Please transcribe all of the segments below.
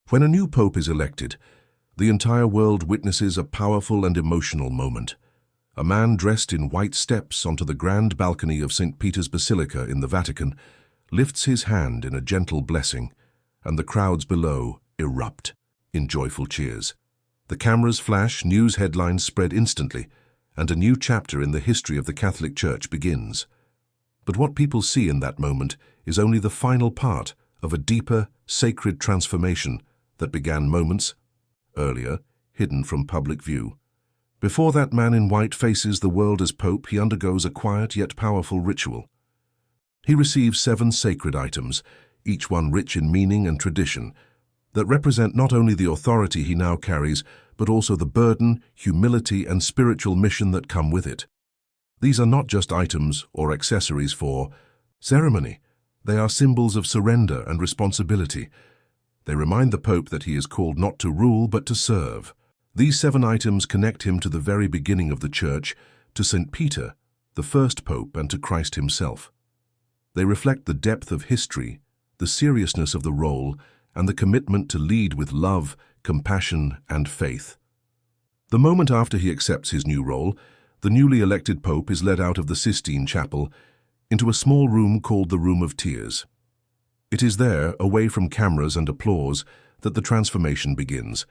When a new pope is elected, the entire world witnesses a powerful and emotional moment. A man dressed in white steps onto the grand balcony of St. Peter's Basilica in the Vatican, lifts his hand in a gentle blessing, and the crowds below erupt in joyful cheers. The cameras flash, news headlines spread instantly, and a new chapter in the history of the Catholic Church begins. But what people see in that moment is only the final part of a deeper, sacred transformation that began moments earlier, hidden from public view. Before that man in white faces the world as Pope, he undergoes a quiet yet powerful ritual. He receives 7 sacred items, each one rich in meaning and tradition, that represent not only the authority he now carries, but also the burden, humility, and spiritual mission that come with it. These are not just items or accessories for ceremony. They are symbols of surrender and responsibility. They remind the Pope that he is called not to rule but to serve. These 7 items connect him to the very beginning of the Church, to St. Peter, the first Pope, and to Christ himself. They reflect the depth of history, the seriousness of the role, and the commitment to lead with love, compassion, and faith. The moment after he accepts his new role, the newly elected Pope is led out of the Sistine Chapel into a small room called the Room of Tears. It is there, away from cameras and applause, that the transformation begins.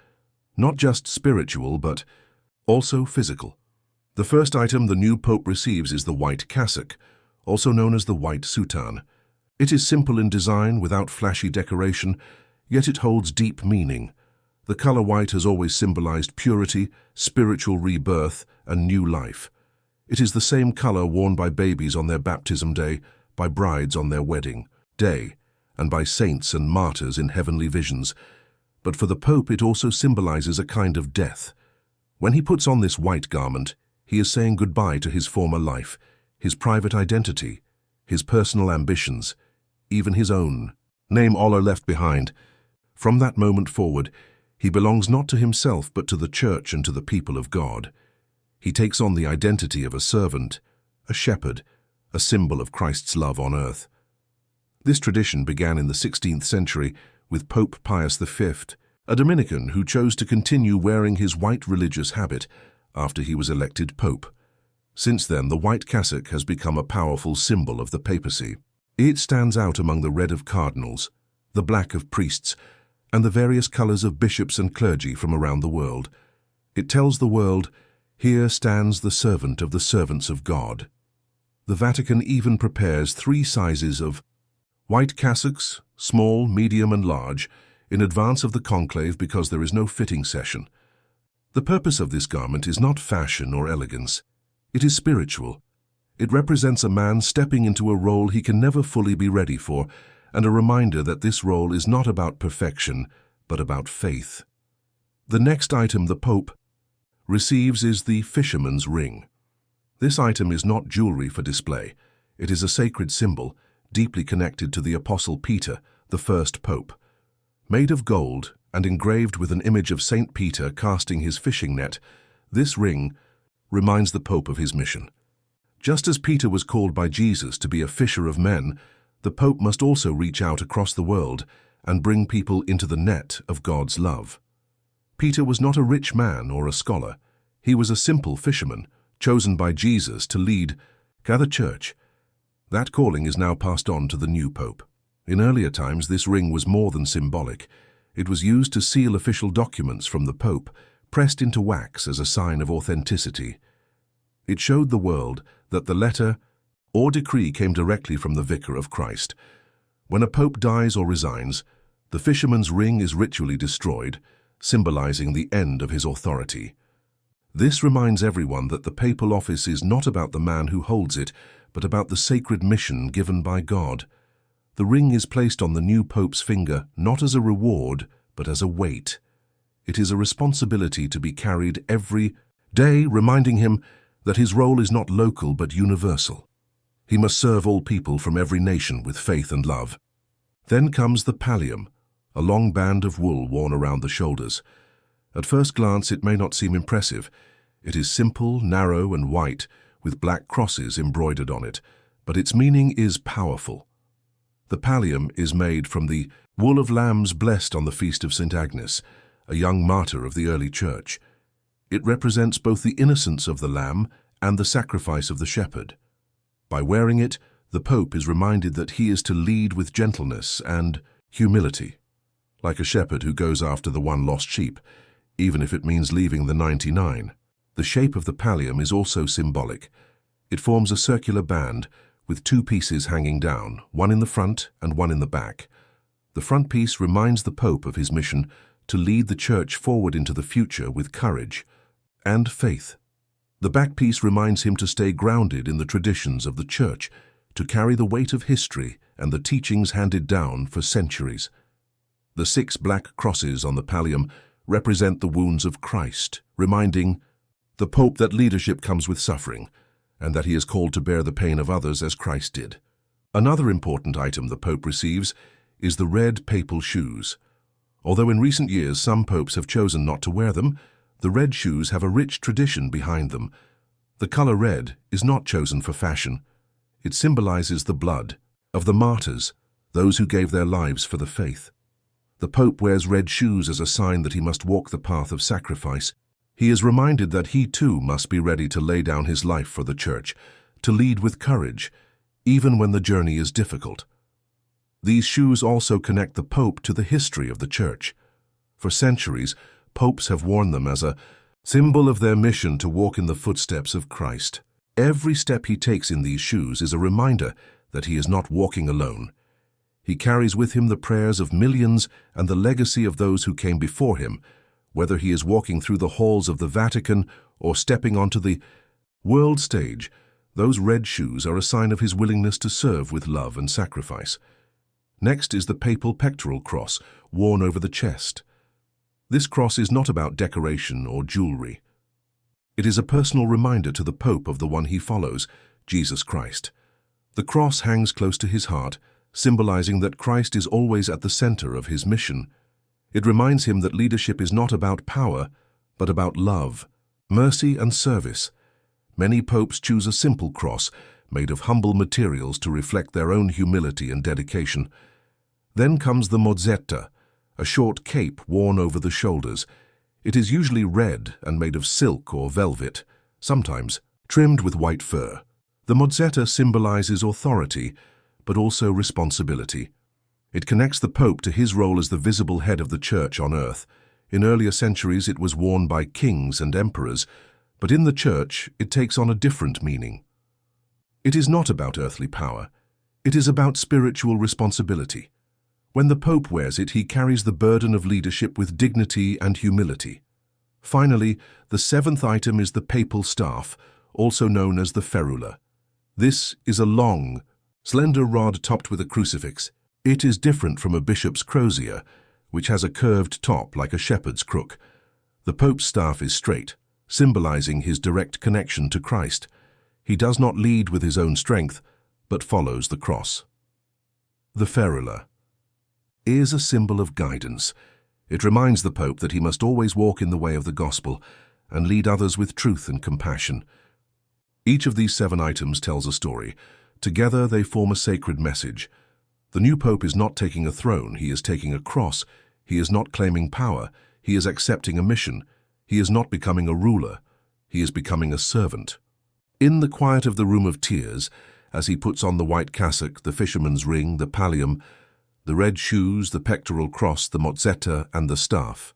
Not just spiritual, but also physical. The first item the new Pope receives is the white cassock, also known as the white soutane. It is simple in design, without flashy decoration, yet it holds deep meaning. The color white has always symbolized purity, spiritual rebirth, and new life. It is the same color worn by babies on their baptism day, by brides on their wedding day, and by saints and martyrs in heavenly visions. But for the Pope it also symbolizes a kind of death. When he puts on this white garment, he is saying goodbye to his former life, his private identity, his personal ambitions, even his own name all are left behind. From that moment forward, he belongs not to himself but to the Church and to the people of God. He takes on the identity of a servant, a shepherd, a symbol of Christ's love on earth. This tradition began in the 16th century with Pope Pius V, a Dominican who chose to continue wearing his white religious habit after he was elected Pope. Since then, the white cassock has become a powerful symbol of the papacy. It stands out among the red of cardinals, the black of priests, and the various colors of bishops and clergy from around the world. It tells the world, here stands the servant of the servants of God. The Vatican even prepares 3 sizes of white cassocks, small, medium, and large, in advance of the conclave because there is no fitting session. The purpose of this garment is not fashion or elegance. It is spiritual. It represents a man stepping into a role he can never fully be ready for, and a reminder that this role is not about perfection, but about faith. The next item the Pope receives is the fisherman's ring. This item is not jewelry for display. It is a sacred symbol, deeply connected to the Apostle Peter, the first Pope. Made of gold and engraved with an image of St. Peter casting his fishing net, this ring reminds the Pope of his mission. Just as Peter was called by Jesus to be a fisher of men, the Pope must also reach out across the world and bring people into the net of God's love. Peter was not a rich man or a scholar. He was a simple fisherman, chosen by Jesus to lead the church. That calling is now passed on to the new Pope. In earlier times, this ring was more than symbolic. It was used to seal official documents from the Pope, pressed into wax as a sign of authenticity. It showed the world that the letter or decree came directly from the Vicar of Christ. When a Pope dies or resigns, the fisherman's ring is ritually destroyed, symbolizing the end of his authority. This reminds everyone that the papal office is not about the man who holds it, but about the sacred mission given by God. The ring is placed on the new Pope's finger not as a reward, but as a weight. It is a responsibility to be carried every day, reminding him that his role is not local but universal. He must serve all people from every nation with faith and love. Then comes the pallium, a long band of wool worn around the shoulders. At first glance, it may not seem impressive. It is simple, narrow, and white, with black crosses embroidered on it, but its meaning is powerful. The pallium is made from the Wool of lambs blessed on the feast of St. Agnes, a young martyr of the early church. It represents both the innocence of the lamb and the sacrifice of the shepherd. By wearing it, the Pope is reminded that he is to lead with gentleness and humility, like a shepherd who goes after the one lost sheep, even if it means leaving the 99. The shape of the pallium is also symbolic. It forms a circular band with two pieces hanging down, one in the front and one in the back. The front piece reminds the Pope of his mission to lead the Church forward into the future with courage and faith. The back piece reminds him to stay grounded in the traditions of the Church, to carry the weight of history and the teachings handed down for centuries. The 6 black crosses on the pallium represent the wounds of Christ, reminding the Pope that leadership comes with suffering, and that he is called to bear the pain of others as Christ did. Another important item the Pope receives is the red papal shoes. Although in recent years some popes have chosen not to wear them, the red shoes have a rich tradition behind them. The color red is not chosen for fashion. It symbolizes the blood of the martyrs, those who gave their lives for the faith. The Pope wears red shoes as a sign that he must walk the path of sacrifice. He is reminded that he too must be ready to lay down his life for the Church, to lead with courage, even when the journey is difficult. These shoes also connect the Pope to the history of the Church. For centuries, popes have worn them as a symbol of their mission to walk in the footsteps of Christ. Every step he takes in these shoes is a reminder that he is not walking alone. He carries with him the prayers of millions and the legacy of those who came before him, whether he is walking through the halls of the Vatican or stepping onto the world stage. Those red shoes are a sign of his willingness to serve with love and sacrifice. Next is the papal pectoral cross, worn over the chest. This cross is not about decoration or jewelry. It is a personal reminder to the Pope of the one he follows, Jesus Christ. The cross hangs close to his heart, symbolizing that Christ is always at the center of his mission. It reminds him that leadership is not about power, but about love, mercy, and service. Many popes choose a simple cross, made of humble materials to reflect their own humility and dedication. Then comes the mozzetta, a short cape worn over the shoulders. It is usually red and made of silk or velvet, sometimes trimmed with white fur. The mozzetta symbolizes authority, but also responsibility. It connects the Pope to his role as the visible head of the Church on earth. In earlier centuries it was worn by kings and emperors, but in the Church it takes on a different meaning. It is not about earthly power. It is about spiritual responsibility. When the Pope wears it, he carries the burden of leadership with dignity and humility. Finally, the 7th item is the papal staff, also known as the ferula. This is a long, slender rod topped with a crucifix. It is different from a bishop's crozier, which has a curved top like a shepherd's crook. The Pope's staff is straight, symbolizing his direct connection to Christ. He does not lead with his own strength, but follows the cross. The ferula is a symbol of guidance. It reminds the Pope that he must always walk in the way of the gospel and lead others with truth and compassion. Each of these 7 items tells a story. Together they form a sacred message. The new Pope is not taking a throne, he is taking a cross. He is not claiming power, he is accepting a mission. He is not becoming a ruler, he is becoming a servant. In the quiet of the Room of Tears, as he puts on the white cassock, the fisherman's ring, the pallium, the red shoes, the pectoral cross, the mozzetta, and the staff,